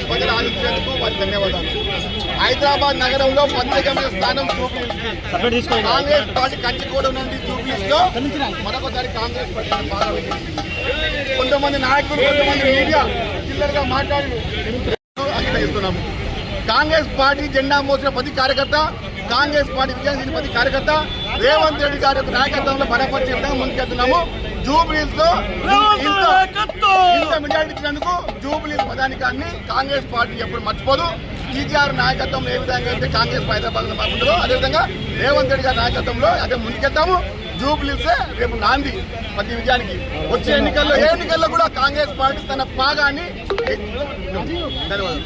ప్రజలు ఆలోచించేందుకు వారికి ధన్యవాదాలు. హైదరాబాద్ నగరంలో ప్రత్యేకమైన స్థానం జూబ్లీహిల్స్. కాంగ్రెస్ పార్టీ కంచికోట నుండి జూబ్లీహిల్స్ లో మరొకసారి కాంగ్రెస్ పార్టీ బాగా కొంతమంది నాయకులు కొంతమంది మీడియా చిల్లరగా మాట్లాడి అంకితమిస్తున్నాము. కాంగ్రెస్ పార్టీ జెండా మోసిన ప్రతి కార్యకర్త, కాంగ్రెస్ పార్టీ విజయం చేసిన ప్రతి కార్యకర్త రేవంత్ రెడ్డి గారి యొక్క నాయకత్వంలో బలపరిచే విధంగా ముందుకెళ్తున్నాము. జూబ్లీహిల్స్ లో ఇంత మెజారిటీ ఇచ్చినందుకు జూబ్లీహిల్స్ పదానికాన్ని కాంగ్రెస్ పార్టీ ఎప్పుడు మర్చిపోదు. కేసీఆర్ నాయకత్వంలో ఏ విధంగా అయితే కాంగ్రెస్ హైదరాబాద్ ఉంటుందో అదేవిధంగా రేవంత్ రెడ్డి గారి నాయకత్వంలో అదే ముందుకెళ్తాము. జూబ్లీహిల్సే రేపు నాంది ప్రతి విజయానికి. వచ్చే ఎన్నికల్లో కూడా కాంగ్రెస్ పార్టీ తన పాగాన్ని ధన్యవాదాలు.